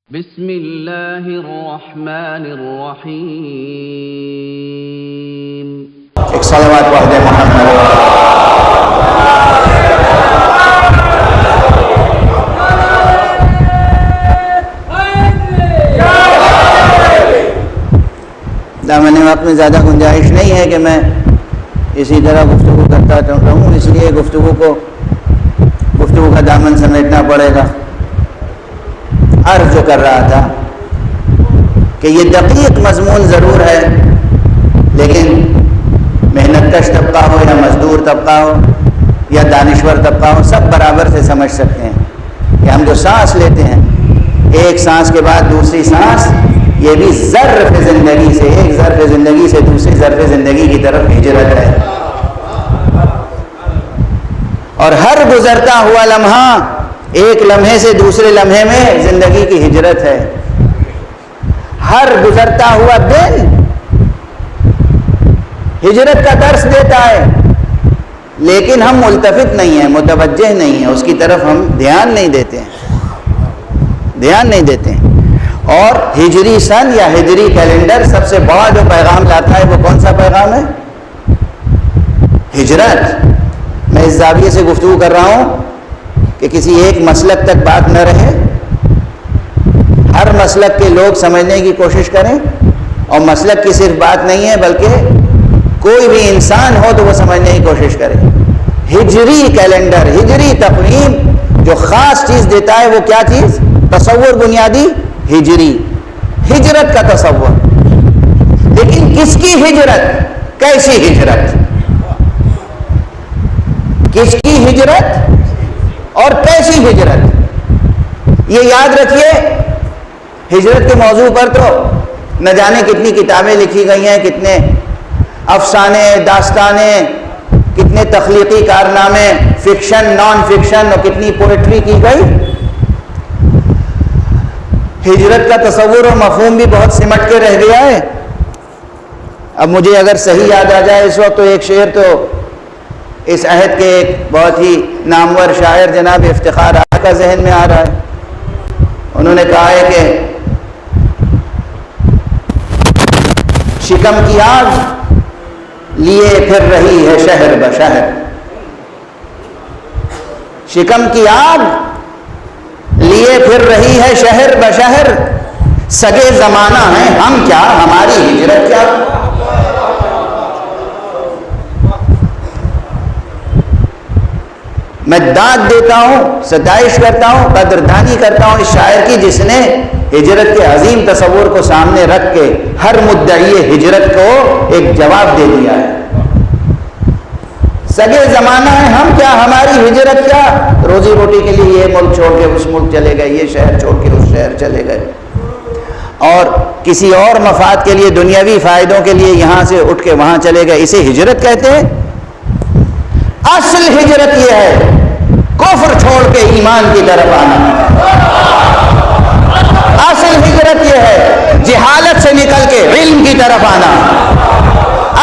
بسم اللہ الرحمن الرحیم. ایک صلوات پڑھ دیں محمد. دامن وقت میں زیادہ گنجائش نہیں ہے کہ میں اسی طرح گفتگو کرتا رہوں، اس لیے گفتگو کا دامن سمیٹنا پڑے گا. عرض جو کر رہا تھا کہ یہ دقیق مضمون ضرور ہے، لیکن محنت کش طبقہ ہو یا مزدور طبقہ ہو یا دانشور طبقہ ہو، سب برابر سے سمجھ سکتے ہیں کہ ہم جو سانس لیتے ہیں، ایک سانس کے بعد دوسری سانس، یہ بھی ظرف زندگی سے، ایک ظرف زندگی سے دوسری ظرف زندگی کی طرف ہجرت ہے. اور ہر گزرتا ہوا لمحہ ایک لمحے سے دوسرے لمحے میں زندگی کی ہجرت ہے. ہر گزرتا ہوا دن ہجرت کا درس دیتا ہے، لیکن ہم ملتفت نہیں ہیں، متوجہ نہیں ہیں، اس کی طرف ہم دھیان نہیں دیتے ہیں. اور ہجری سن یا ہجری کیلنڈر سب سے بڑا جو پیغام لاتا ہے وہ کون سا پیغام ہے؟ ہجرت. میں اس زاویے سے گفتگو کر رہا ہوں کہ کسی ایک مسلک تک بات نہ رہے، ہر مسلک کے لوگ سمجھنے کی کوشش کریں، اور مسلک کی صرف بات نہیں ہے بلکہ کوئی بھی انسان ہو تو وہ سمجھنے کی کوشش کرے. ہجری کیلنڈر، ہجری تقویم جو خاص چیز دیتا ہے وہ کیا چیز؟ تصور بنیادی ہجری، ہجرت کا تصور. لیکن کس کی ہجرت؟ کیسی ہجرت؟ کس کی ہجرت اور کیسی ہجرت؟ یہ یاد رکھیے، ہجرت کے موضوع پر تو نہ جانے کتنی کتابیں لکھی گئی ہیں، کتنے افسانے، داستانیں، کتنے تخلیقی کارنامے، فکشن، نان فکشن، اور کتنی پوئٹری کی گئی. ہجرت کا تصور اور مفہوم بھی بہت سمٹ کے رہ گیا ہے. اب مجھے اگر صحیح یاد آ جائے اس وقت تو ایک شعر تو اس عہد کے ایک بہت ہی نامور شاعر جناب افتخار آقا کا ذہن میں آ رہا ہے. انہوں نے کہا ہے کہ شکم کی آگ لیے پھر رہی ہے شہر بشہر، شکم کی آگ لیے پھر رہی ہے شہر بشہر، سگے زمانہ ہیں ہم کیا، ہماری ہجرت کیا. میں داد دیتا ہوں، ستائش کرتا ہوں، قدردانی کرتا ہوں اس شاعر کی جس نے ہجرت کے عظیم تصور کو سامنے رکھ کے ہر مدعی ہجرت کو ایک جواب دے دیا ہے. سگے زمانہ ہے ہم کیا، ہماری ہجرت کیا. روزی روٹی کے لیے یہ ملک چھوڑ کے اس ملک چلے گئے، یہ شہر چھوڑ کے اس شہر چلے گئے، اور کسی اور مفاد کے لیے، دنیاوی فائدوں کے لیے یہاں سے اٹھ کے وہاں چلے گئے. اسے ہجرت کہتے ہیں. اصل ہجرت یہ ہے کفر چھوڑ کے ایمان کی طرف آنا. اصل ہجرت یہ ہے جہالت سے نکل کے علم کی طرف آنا.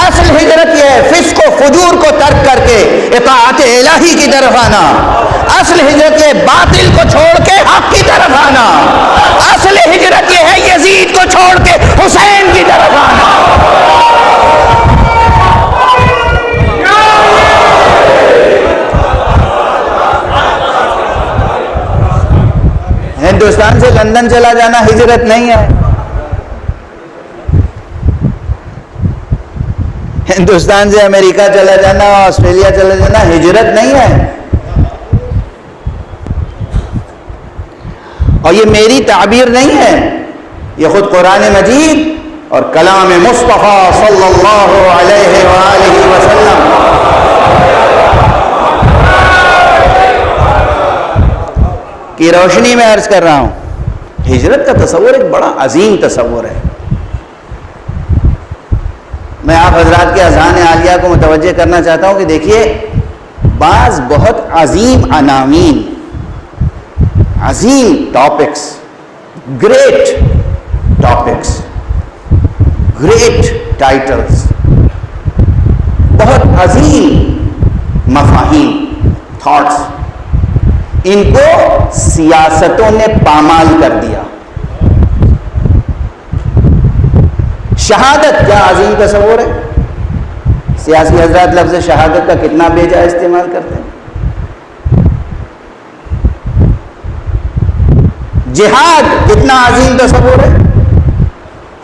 اصل ہجرت یہ ہے فسق و فجور کو ترک کر کے اطاعت الہی کی طرف آنا. اصل ہجرت یہ باطل کو چھوڑ کے حق کی طرف آنا. اصل ہجرت یہ ہے یزید کو چھوڑ کے حسین کی طرف آنا. ہندوستان سے لندن چلا جانا ہجرت نہیں ہے. ہندوستان سے امریکہ چلا جانا، آسٹریلیا چلا جانا ہجرت نہیں ہے. اور یہ میری تعبیر نہیں ہے، یہ خود قرآن مجید اور کلام مصطفیٰ صلی اللہ علیہ وآلہ وسلم کی روشنی میں عرض کر رہا ہوں. ہجرت کا تصور ایک بڑا عظیم تصور ہے. میں آپ حضرات کے اذہان عالیہ کو متوجہ کرنا چاہتا ہوں کہ دیکھیے، بعض بہت عظیم عناوین، عظیم topics, great topics, great titles, بہت عظیم مفاہیم، تھاٹس، ان کو سیاستوں نے پامال کر دیا. شہادت کیا عظیم تصور ہے. سیاسی حضرات لفظ شہادت کا کتنا بے جا استعمال کرتے ہیں. جہاد کتنا عظیم تصور ہے.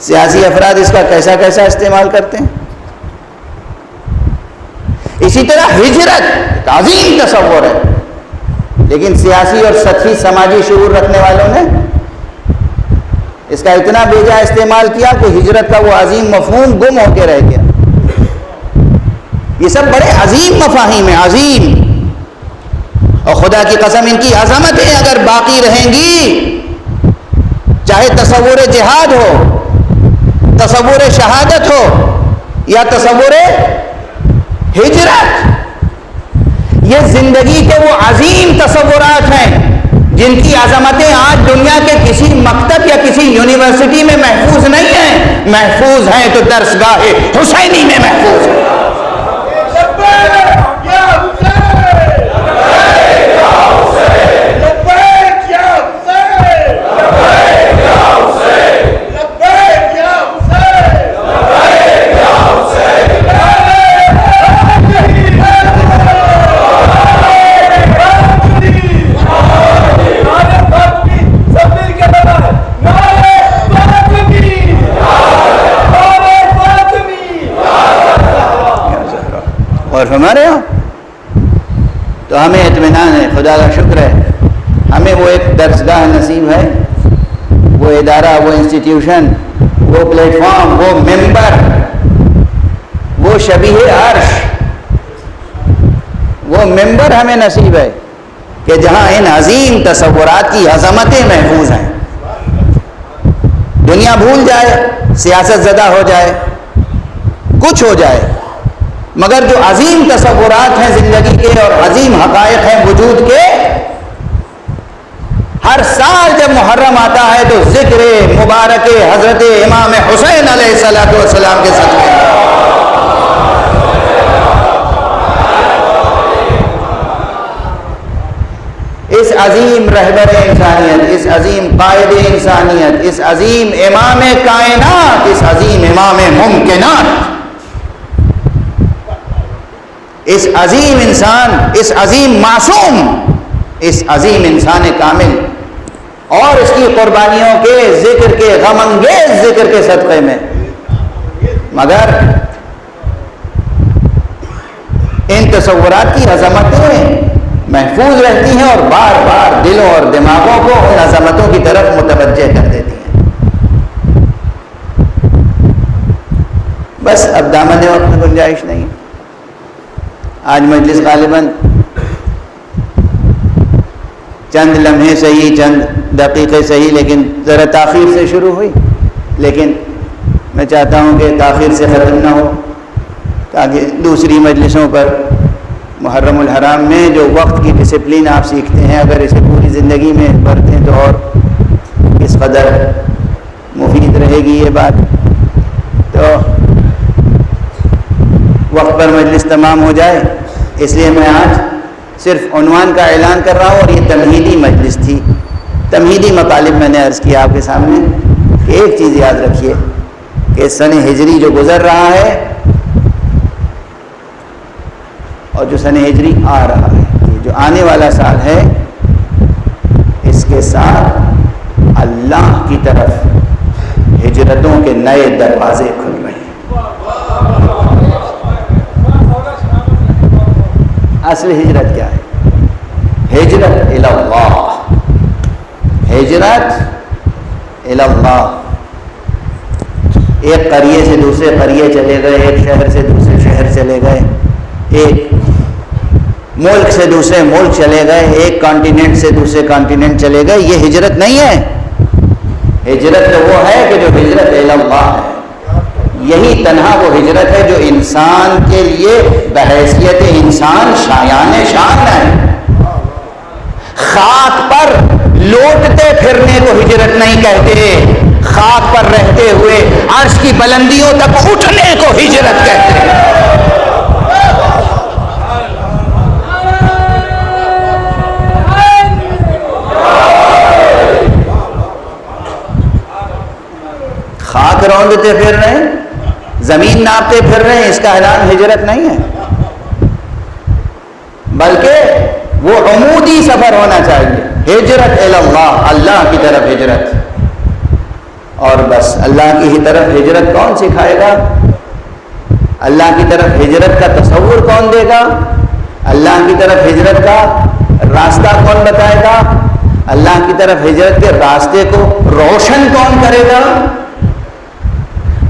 سیاسی افراد اس کا کیسا کیسا استعمال کرتے ہیں. اسی طرح ہجرت ایک عظیم تصور ہے، لیکن سیاسی اور سطحی سماجی شعور رکھنے والوں نے اس کا اتنا بے جا استعمال کیا کہ ہجرت کا وہ عظیم مفہوم گم ہو کے رہ گیا. یہ سب بڑے عظیم مفاہیم ہیں، عظیم، اور خدا کی قسم ان کی عظمتیں اگر باقی رہیں گی، چاہے تصور جہاد ہو، تصور شہادت ہو یا تصور ہجرت، یہ زندگی کے وہ عظیم تصورات ہیں جن کی عظمتیں آج دنیا کے کسی مکتب یا کسی یونیورسٹی میں محفوظ نہیں ہیں. محفوظ ہیں تو درسگاہ حسینی میں محفوظ ہیں. اور ہمارے ہاں تو ہمیں اطمینان ہے، خدا کا شکر ہے، ہمیں وہ ایک درسگاہ نصیب ہے، وہ ادارہ، وہ انسٹیٹیوشن، وہ پلیٹ فارم، وہ ممبر، وہ شبیہ عرش، وہ ممبر ہمیں نصیب ہے کہ جہاں ان عظیم تصورات کی عظمتیں محفوظ ہیں. دنیا بھول جائے، سیاست زدہ ہو جائے، کچھ ہو جائے، مگر جو عظیم تصورات ہیں زندگی کے اور عظیم حقائق ہیں وجود کے، ہر سال جب محرم آتا ہے تو ذکر مبارک حضرت امام حسین علیہ السلام کے صدقے اس عظیم رہبر انسانیت، اس عظیم قائد انسانیت، اس عظیم امام کائنات، اس عظیم امام ممکنات، اس عظیم انسان، اس عظیم معصوم، اس عظیم انسان کامل اور اس کی قربانیوں کے ذکر کے، غم انگیز ذکر کے صدقے میں، مگر ان تصورات کی عظمتیں محفوظ رہتی ہیں اور بار بار دلوں اور دماغوں کو ان عظمتوں کی طرف متوجہ کر دیتی ہیں. بس اب دامن وقت میں گنجائش نہیں. آج مجلس غالباً چند لمحے صحیح، چند دقیقے صحیح، لیکن ذرا تاخیر سے شروع ہوئی، لیکن میں چاہتا ہوں کہ تاخیر سے ختم نہ ہو، تاکہ دوسری مجلسوں پر محرم الحرام میں جو وقت کی ڈسپلن آپ سیکھتے ہیں، اگر اسے پوری زندگی میں برتیں تو اور کس قدر مفید رہے گی یہ بات. تو وقت پر مجلس تمام ہو جائے، اس لیے میں آج صرف عنوان کا اعلان کر رہا ہوں، اور یہ تمہیدی مجلس تھی. تمہیدی مطالب میں نے عرض کیا آپ کے سامنے کہ ایک چیز یاد رکھیے کہ سن ہجری جو گزر رہا ہے اور جو سن ہجری آ رہا ہے، یہ جو آنے والا سال ہے، اس کے ساتھ اللہ کی طرف ہجرتوں کے نئے دروازے کھل رہے ہیں. اصل ہجرت کیا ہے؟ ہجرت الی اللہ، ہجرت الی اللہ. ایک قریے سے دوسرے قریے چلے گئے، ایک شہر سے دوسرے شہر چلے گئے، ایک ملک سے دوسرے ملک چلے گئے، ایک کانٹیننٹ سے دوسرے کانٹیننٹ چلے گئے. یہ ہجرت نہیں ہے. ہجرت تو وہ ہے کہ جو ہجرت الی اللہ ہے. یہی تنہا وہ ہجرت ہے جو انسان کے لیے بحیثیت انسان شایان شان ہے. خاک پر لوٹتے پھرنے کو ہجرت نہیں کہتے، خاک پر رہتے ہوئے عرش کی بلندیوں تک اٹھنے کو ہجرت کہتے ہیں. خاک روندتے پھر رہے ہیں، زمین ناپتے پھر رہے ہیں، اس کا اعلان ہجرت نہیں ہے، بلکہ وہ عمودی سفر ہونا چاہیے، ہجرت الی اللہ، اللہ کی طرف ہجرت، اور بس اللہ کی ہی طرف ہجرت کون سکھائے گا؟ اللہ کی طرف ہجرت کا تصور کون دے گا؟ اللہ کی طرف ہجرت کا راستہ کون بتائے گا؟ اللہ کی طرف ہجرت کے راستے کو روشن کون کرے گا؟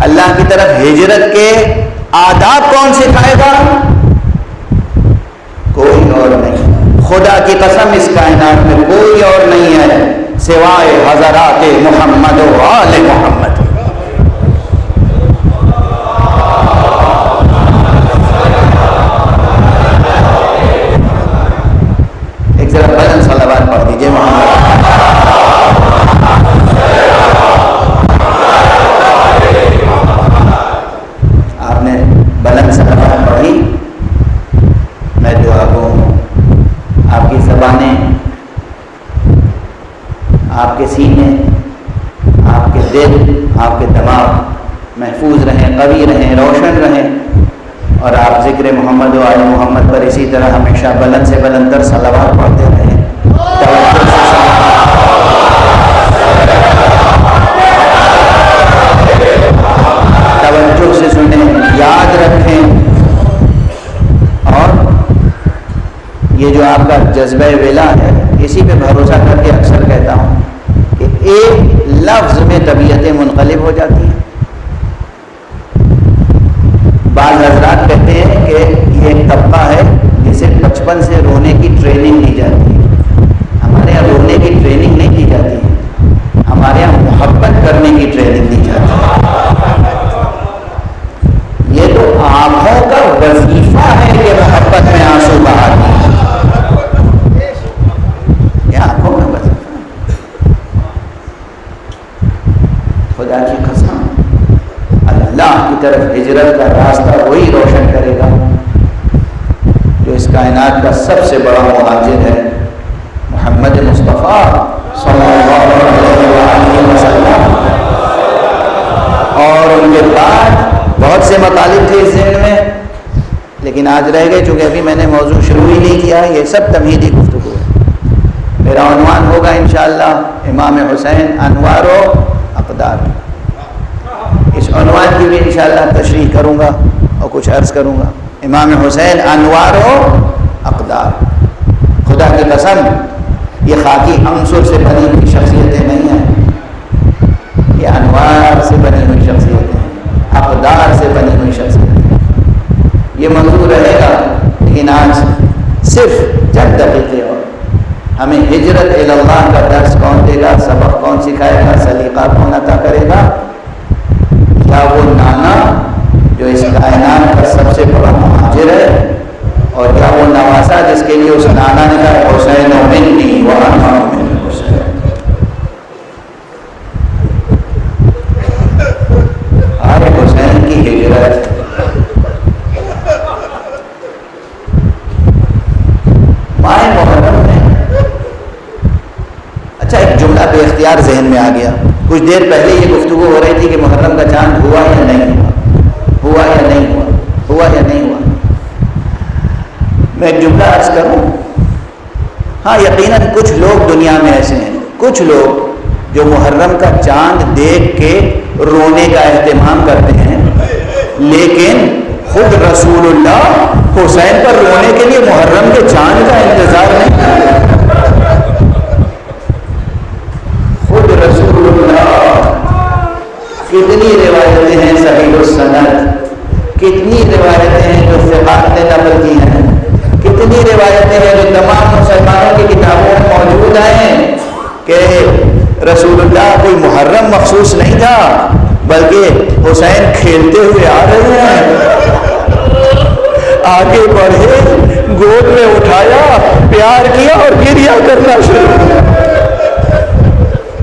اللہ کی طرف ہجرت کے آداب کون سکھائے گا؟ کوئی اور نہیں، خدا کی قسم اس کائنات میں کوئی اور نہیں ہے سوائے حضرات محمد و آل محمد۔ ایک ذرا بلند صلوات پڑھ دیجیے محمد۔ آپ نے بلند صلوات پڑھی، میں دعا کو آپ کی زبانیں، آپ کے سینے، آپ کے دل، آپ کے دماغ محفوظ رہیں، قوی رہیں، روشن رہیں، اور آپ ذکر محمد و آل محمد پر اسی طرح ہمیشہ بلند سے بلند تر صلوات پڑھتے رہیں۔ توجہ سے سنیں، یاد رکھیں، اور یہ جو آپ کا جذبہ ولا ہے، اسی پہ بھروسہ کر کے اکثر کہتا ہوں کہ ایک لفظ میں طبیعتیں منقلب ہو جاتی ہیں۔ بعض حضرات کہتے ہیں کہ یہ ایک طبقہ ہے جسے بچپن سے رونے کی ٹریننگ دی جاتی ہے۔ ہمارے یہاں رونے کی ٹریننگ نہیں دی جاتی ہے، ہمارے یہاں محبت کرنے کی ٹریننگ دی جاتی ہے۔ یہ تو آنکھوں کا وظیفہ ہے کہ محبت میں آنسو بہاتی ہے، یہ آنکھوں کا وظیفہ ہے۔ خدا کی قسم اللہ کی طرف ہجرت کا راستہ وہی روشن کرے گا جو اس کائنات کا سب سے بڑا مہاجر ہے، محمد مصطفیٰ صلی اللہ علیہ وسلم۔ اور ان کے بعد بہت سے مطالب تھے اس ذہن میں، لیکن آج رہ گئے، چونکہ ابھی میں نے موضوع شروع ہی نہیں کیا، یہ سب تمہیدی گفتگو ہے۔ میرا عنوان ہوگا انشاءاللہ امام حسین انوار و اقدار۔ اس عنوان کی بھی انشاءاللہ تشریح کروں گا اور کچھ عرض کروں گا۔ امام حسین انوار و اقدار، خدا کی قسم یہ خاکی عنصر سے بنی ہوئی شخصیتیں نہیں ہیں، یہ انوار سے بنی ہوئی شخصیتیں ہیں، اقدار سے بنی ہوئی شخصیتیں۔ یہ موضوع رہے گا، لیکن آج صرف چند دقیقے اور ہمیں ہجرت الی اللہ کا درس کون دے گا، سبق کون سکھائے گا، سلیقہ کون عطا کرے گا؟ کیا وہ نانا جو اس کائنات کا سب سے بڑا مہاجر ہے، اور کیا وہ نواسا جس کے لیے اس نانا نے کہا حسین منی و انا من حسین؟ آل حسین کی ہجرت ماہ محرم میں، اچھا ایک جملہ بے اختیار ذہن میں آ گیا، کچھ دیر پہلے یہ گفتگو ہو رہی تھی کہ محرم کا چاند ہوا یا نہیں ہوا، ہوا یا نہیں ہوا، ہوا یا نہیں ہوا۔ میں ایک جملہ عرض کروں، ہاں یقیناً کچھ لوگ دنیا میں ایسے ہیں، کچھ لوگ جو محرم کا چاند دیکھ کے رونے کا اہتمام کرتے ہیں، لیکن خود رسول اللہ حسین پر رونے کے لیے محرم کے چاند کا انتظار نہیں کرتے۔ خود رسول اللہ، کتنی روایتیں ہیں صحیح السند، کتنی روایتیں ہیں جو ثقات نے نقل کی ہیں، کتنی روایتیں ہیں جو تمام مسلمانوں کی کتابوں میں موجود ہیں کہ رسول اللہ کوئی محرم مخصوص نہیں تھا، بلکہ حسین کھیلتے ہوئے آ رہے ہیں، آگے بڑھے، گود میں اٹھایا، پیار کیا اور گریہ کرنا شروع کیا۔